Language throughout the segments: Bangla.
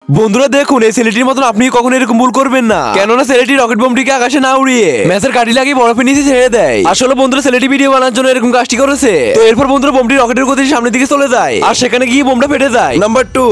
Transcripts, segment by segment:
বন্ধুরা দেখুন, এই ছেলেটির মতন আপনি কখনো এরকম ভুল করবেন না, কেননা ছেলেটি রকেট বোমটিকে আকাশে না উড়িয়ে ম্যাচের কাঠি লাগিয়ে বরফের নিচে ছেড়ে দেয়। আসলে বন্ধুরা ছেলেটি ভিডিও বানানোর জন্য এরকম কাজটি করেছে। তো এরপর বন্ধুরা বোমটি রকেটের গতিতে সামনের দিকে চলে যায় আর সেখানে গিয়ে বোমটা ফেটে যায়। নাম্বার 2,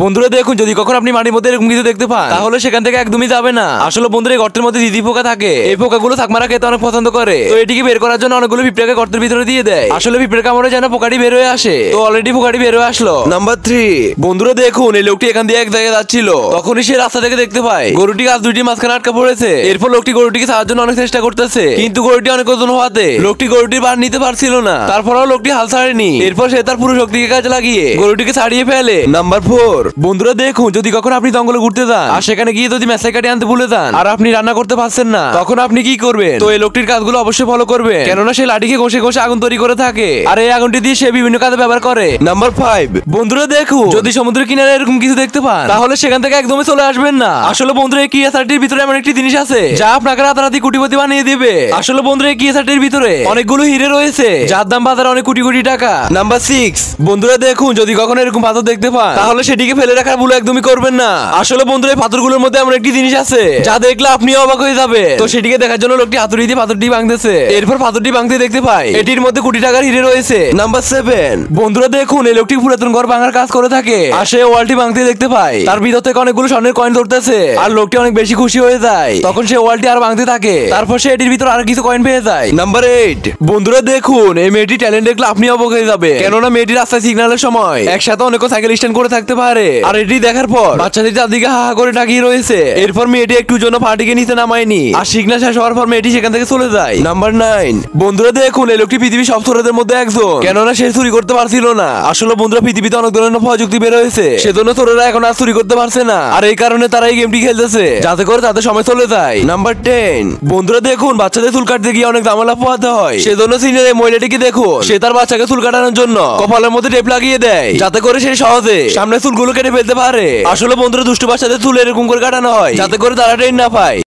বন্ধুরা দেখুন, যদি কখন আপনি মাটির মধ্যে এরকম কিছু দেখতে পান তাহলে সেখান থেকে একদমই যাবে না। আসলে বন্ধুরা এই গর্তের মধ্যে দিদি পোকা থাকে, এই পোকাগুলো থাকমারা খেতে অনেক পছন্দ করে। তো এটিকে বের করার জন্য অনেকগুলো পিঁপড়াকে গর্তের ভিতরে দিয়ে দেয়। আসলে পিঁপড়ে কামড়ে যেন পোকাটি বের হয়ে আসে। তো অলরেডি পোকাটি বের হয়ে আসলো। নাম্বার 3, বন্ধুরা দেখুন, এই লোকটি এখান দিয়ে এক জায়গায় যাচ্ছিল, তখনই সে রাস্তা থেকে দেখতে পায় গরুটি গাছ দুইটির মাঝখানে আটকা পড়েছে। এরপর লোকটি গরুটিকে ছাড়ার জন্য অনেক চেষ্টা করতেছে, কিন্তু গরুটি অনেক ওজন হওয়াতে লোকটি গরুটির ভার নিতে পারছিল না। তারপরেও লোকটি হাল ছাড়েনি। এরপর সে তার পুরো শক্তিকে কাজে লাগিয়ে গরুটিকে ছাড়িয়ে ফেলে। নাম্বার 4, বন্ধুরা দেখুন, যদি কখন আপনি জঙ্গলে ঘুরতে যান আর সেখানে গিয়ে যদি মেসাই কাটি আনতে ভুলে যান আর আপনি রান্না করতে পারছেন না, তখন আপনি কি করবেন? তো এই লোকটির কাজগুলো অবশ্যই ফলো করবেন, কেননা সে লাঠিকে ঘষে ঘষে আগুন তৈরি করে থাকে আর এই আগুনটি দিয়ে সে বিভিন্ন কাজে ব্যবহার করে। নাম্বার 5, বন্ধুরা দেখুন, যদি সমুদ্রের কিনারে এরকম কিছু দেখতে পান তাহলে সেখান থেকে একদমই চলে আসবেন না। আসলে বন্ধুরা এই কিয়াসাটির ভিতরে এমন একটি জিনিস আছে যা আপনাকে রাতারাতি কোটিপতি বানিয়ে দিবে। আসলে বন্ধুরা এই কিয়াসাটির ভিতরে অনেকগুলো হিরে রয়েছে যার দাম বাজারে অনেক কোটি কোটি টাকা। নাম্বার 6, বন্ধুরা দেখুন, যদি কখনো এরকম পাথর দেখতে পান তাহলে সেটিকে ফেলে রাখার ভুল একদমই করবেন না। আসলে বন্ধুরা এই পাথরগুলোর মধ্যে এমন একটি জিনিস আছে যা দেখলে আপনিও অবাক হয়ে যাবে। তো সেটিকে দেখার জন্য লোকটি হাতুড়ি দিয়ে পাথরটি ভাঙতেছে। এরপর পাথরটি ভাঙতে দেখতে পায় এটির মধ্যে কোটি টাকার হিরে রয়েছে। নাম্বার 7, বন্ধুরা দেখুন, এই লোকটি পুরাতন ঘর ভাঙার কাজ করে থাকে আর সে ওয়ালটি ভাঙতে দেখতে পায় তার ভিতর থেকে অনেকগুলো স্বর্ণের কয়েন ধরতেছে আর লোকটি অনেক বেশি খুশি হয়ে যায়। তখন সে ওয়ালটি আর ভাঙতে থাকে, তারপর সে এটির ভিতর আর কিছু কয়েন পেয়ে যায়। নাম্বার 8, বন্ধুরা দেখুন, এই মেয়েটি ট্যালেন্ট দেখলে আপনি অবাক হয়ে যাবে, কেননা মেয়েটি রাস্তায় সিগন্যালের সময় একসাথে অনেক সাইকেল স্ট্যান্ড করে থাকতে পারে। আর এটি দেখার পর বাচ্চাদের চারদিকে হাহা করে তাকিয়ে রয়েছে। এরপর মেয়েটি একটু জন্য পার্টিকে নিচে নামায়নি আর সিগন্যাল শেষ হওয়ার পর মেয়েটি সেখান থেকে চলে যায়। নাম্বার 9, বন্ধুরা দেখুন, এই লোকটি পৃথিবীর সব চোরদের মধ্যে একজন, কেননা সে চুরি করতে পারছিল না। আসলে বন্ধুরা পৃথিবীতে অনেক ধরনের প্রযুক্তি বের হয়েছে, সেজন্য চোরেরা এখন আর চুরি করতে পারছে না আর এই কারণে তারা এই গেমটি খেলতেছে যাতে করে তাদের সময় চলে যায়। নাম্বার 10, বন্ধুরা দেখুন, বাচ্চাদের চুল কাটতে গিয়ে অনেক ঝামেলা পোহাতে হয়, সেজন্য সিনিয়র এই মহিলাটিকে দেখুন, সে তার বাচ্চাকে চুল কাটানোর জন্য কপালের মধ্যে টেপ লাগিয়ে দেয় যাতে করে সে সহজে সামনে চুলগুলো কেটে ফেলতে পারে। আসলে বন্ধুরা দুষ্টু বাচ্চাদের চুল এরকম করে কাটানো হয় যাতে করে তারা ট্রেন না পায়।